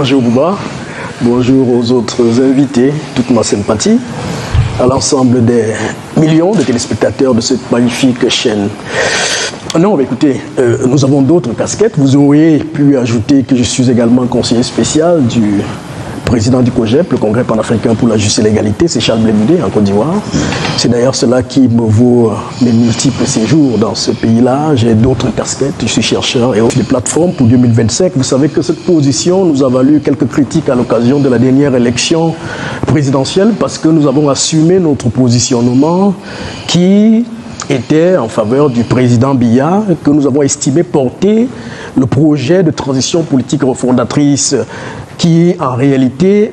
Bonjour Bouba, bonjour aux autres invités, toute ma sympathie, à l'ensemble des millions de téléspectateurs de cette magnifique chaîne. Non, mais écoutez, nous avons d'autres casquettes. Vous auriez pu ajouter que je suis également conseiller spécial du président du COGEP, le Congrès panafricain pour la justice et l'égalité, c'est Charles Blé Goudé en Côte d'Ivoire. C'est d'ailleurs cela qui me vaut mes multiples séjours dans ce pays-là. J'ai d'autres casquettes, je suis chercheur et des plateformes pour 2025. Vous savez que cette position nous a valu quelques critiques à l'occasion de la dernière élection présidentielle parce que nous avons assumé notre positionnement qui était en faveur du président Biya, que nous avons estimé porter le projet de transition politique refondatrice qui en réalité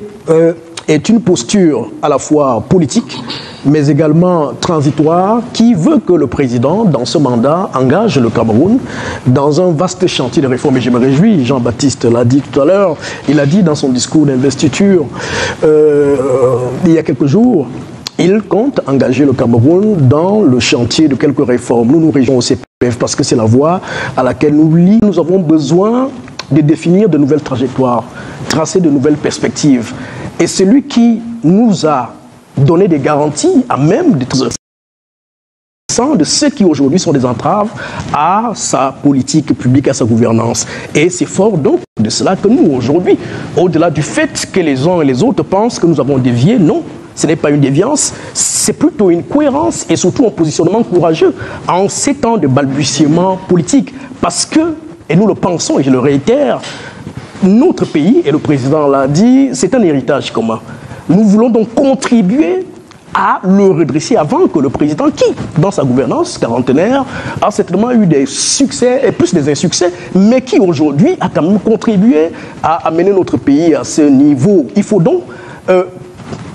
est une posture à la fois politique mais également transitoire qui veut que le président dans ce mandat engage le Cameroun dans un vaste chantier de réforme. Et je me réjouis, Jean-Baptiste l'a dit tout à l'heure, il a dit dans son discours d'investiture il y a quelques jours, il compte engager le Cameroun dans le chantier de quelques réformes. Nous nous réjouissons au CPF parce que c'est la voie à laquelle nous avons besoin de définir de nouvelles trajectoires, tracer de nouvelles perspectives. Et celui qui nous a donné des garanties à même de ceux qui aujourd'hui sont des entraves à sa politique publique, à sa gouvernance. Et c'est fort donc de cela que nous aujourd'hui, au-delà du fait que les uns et les autres pensent que nous avons dévié, non. Ce n'est pas une déviance, c'est plutôt une cohérence et surtout un positionnement courageux en ces temps de balbutiement politique. Parce que, et nous le pensons et je le réitère, notre pays, et le président l'a dit, c'est un héritage commun. Nous voulons donc contribuer à le redresser avant que le président qui, dans sa gouvernance quarantenaire, a certainement eu des succès et plus des insuccès, mais qui aujourd'hui a quand même contribué à amener notre pays à ce niveau. Il faut donc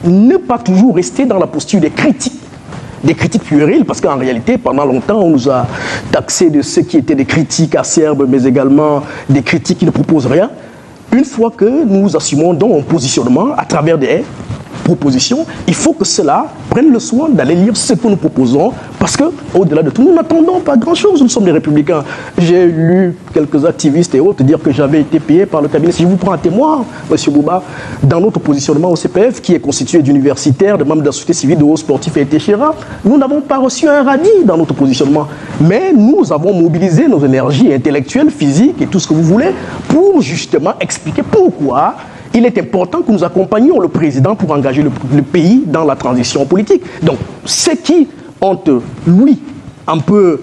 ne pas toujours rester dans la posture des critiques puériles, parce qu'en réalité, pendant longtemps, on nous a taxé de ce qui étaient des critiques acerbes, mais également des critiques qui ne proposent rien. Une fois que nous assumons donc un positionnement à travers des propositions, il faut que cela prenne le soin d'aller lire ce que nous proposons, parce que au-delà de tout, nous n'attendons pas grand-chose. Nous sommes des républicains. J'ai lu quelques activistes et autres dire que j'avais été payé par le cabinet. Si je vous prends un témoin, M. Bouba, dans notre positionnement au CPF, qui est constitué d'universitaires, de membres de la société civile, de hauts sportifs et Téchéra, nous n'avons pas reçu un radis dans notre positionnement. Mais nous avons mobilisé nos énergies intellectuelles, physiques et tout ce que vous voulez pour justement expliquer pourquoi il est important que nous accompagnions le président pour engager le pays dans la transition politique. Donc, ceux qui ont l'ouïe un peu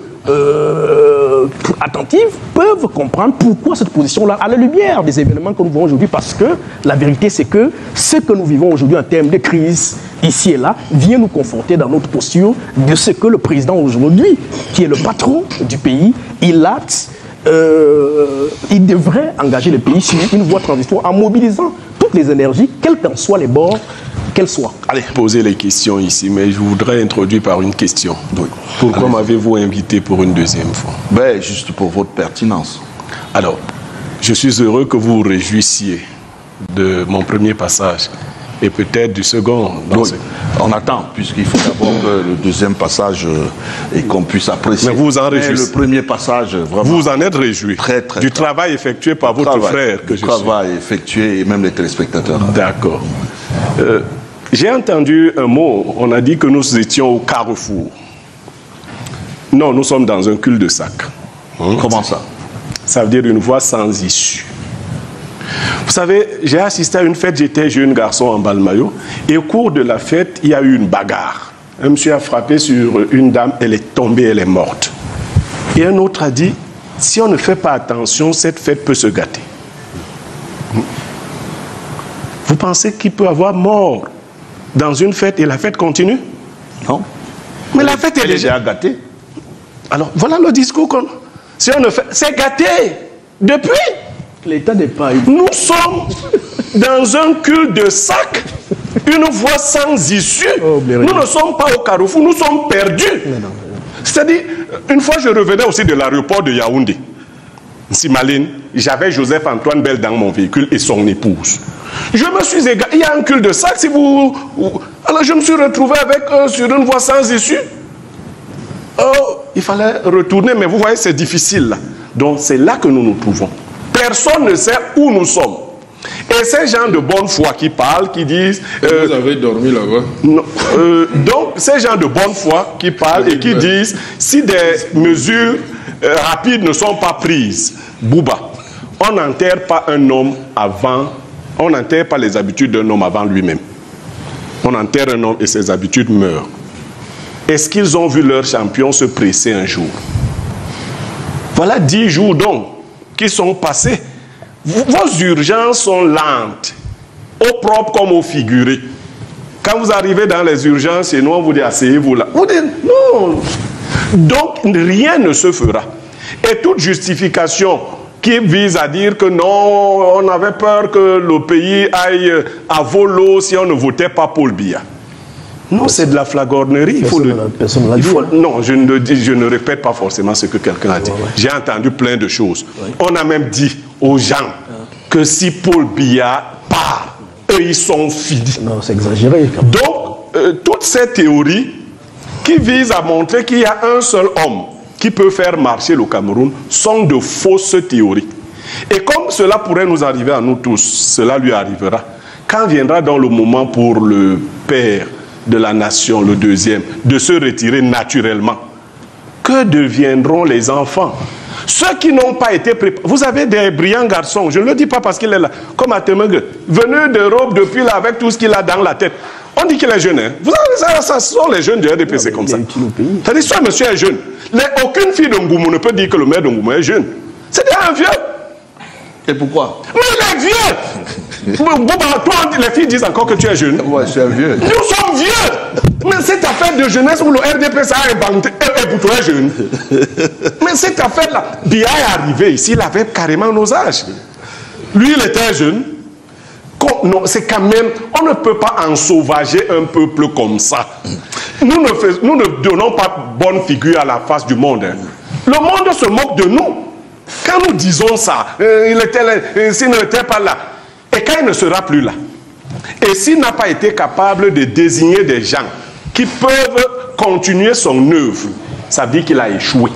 attentive peuvent comprendre pourquoi cette position-là, à la lumière des événements que nous voyons aujourd'hui, parce que la vérité, c'est que ce que nous vivons aujourd'hui en termes de crise, ici et là, vient nous conforter dans notre posture de ce que le président aujourd'hui, qui est le patron du pays, il devrait engager le pays sur une voie transitoire en mobilisant toutes les énergies, quels qu'en soient les bords, qu'elles soient. Allez, posez les questions ici, mais je voudrais introduire par une question. Oui. Pourquoi m'avez-vous invité pour une deuxième fois? Ben, juste pour votre pertinence. Alors, je suis heureux que vous vous réjouissiez de mon premier passage et peut-être du second. Oui. On attend, puisqu'il faut d'abord que le deuxième passage et qu'on puisse apprécier. Mais vous en réjouissez. Le premier passage, vraiment. Vous en êtes réjoui. Très, très. Du travail effectué par votre frère que je suis. Du travail effectué et même les téléspectateurs. D'accord. J'ai entendu un mot, on a dit que nous étions au carrefour. Non, nous sommes dans un cul-de-sac. Comment ça? Ça veut dire une voie sans issue. Vous savez, j'ai assisté à une fête, j'étais jeune garçon en Balmayo, et au cours de la fête, il y a eu une bagarre. Un monsieur a frappé sur une dame, elle est tombée, elle est morte. Et un autre a dit, si on ne fait pas attention, cette fête peut se gâter. Vous pensez qu'il peut y avoir mort dans une fête et la fête continue? Non. Mais la fête est déjà gâtée. Alors, voilà le discours qu'on... Si on ne fait... C'est gâté depuis. L'État n'est pas... Nous sommes dans un cul-de-sac, une voie sans issue. Oh, nous ne sommes pas au carrefour, nous sommes perdus. C'est-à-dire, une fois je revenais aussi de l'aéroport de Yaoundé, Simaline, j'avais Joseph-Antoine Bell dans mon véhicule et son épouse. Je me suis égaré, il y a un cul-de-sac, si vous... Alors je me suis retrouvé avec sur une voie sans issue. Oh, il fallait retourner, mais vous voyez, c'est difficile là. Donc c'est là que nous nous trouvons. Personne ne sait où nous sommes. Et ces gens de bonne foi qui parlent, qui disent... Vous avez dormi là-bas? Donc, ces gens de bonne foi qui parlent et qui disent, si des mesures rapides ne sont pas prises, Bouba, on n'enterre pas un homme avant, on n'enterre pas les habitudes d'un homme avant lui-même. On enterre un homme et ses habitudes meurent. Est-ce qu'ils ont vu leur champion se presser un jour? Voilà 10 jours donc qui sont passés. Vos urgences sont lentes, au propre comme au figuré. Quand vous arrivez dans les urgences et nous on vous dit asseyez-vous là. Vous dites non. Donc rien ne se fera. Et toute justification qui vise à dire que non, on avait peur que le pays aille à volo si on ne votait pas Paul Biya. Non, c'est de la flagornerie. Non, je ne répète pas forcément ce que quelqu'un a dit. J'ai entendu plein de choses. On a même dit aux gens que si Paul Biya part, eux, ils sont finis. Non, c'est exagéré. Donc, toutes ces théories qui visent à montrer qu'il y a un seul homme qui peut faire marcher le Cameroun sont de fausses théories. Et comme cela pourrait nous arriver à nous tous, cela lui arrivera. Quand viendra dans le moment pour le père de la nation, le deuxième, de se retirer naturellement, que deviendront les enfants? Ceux qui n'ont pas été préparés. Vous avez des brillants garçons, je ne le dis pas parce qu'il est là, comme Atemengue, venu d'Europe depuis là avec tout ce qu'il a dans la tête. On dit qu'il est jeune. Hein? Vous savez, ça sont les jeunes du RDP, c'est comme ça. C'est-à-dire, soit monsieur est jeune. Aucune fille de Ngoumou ne peut dire que le maire de Ngoumou est jeune. C'est un vieux. Et pourquoi? Mais il est vieux. Toi, les filles disent encore que tu es jeune. Moi, je suis un vieux. Nous sommes vieux. Mais cette affaire de jeunesse où le RDP s'est inventé, pour toi jeune. Mais cette affaire-là, Biya est arrivé ici, il avait carrément nos âges. Lui, il était jeune. C'est quand même, on ne peut pas ensauvager un peuple comme ça. Nous ne donnons pas bonne figure à la face du monde. Hein. Le monde se moque de nous. Quand nous disons ça, s'il n'était pas là, et quand il ne sera plus là, et s'il n'a pas été capable de désigner des gens qui peuvent continuer son œuvre, ça veut dire qu'il a échoué.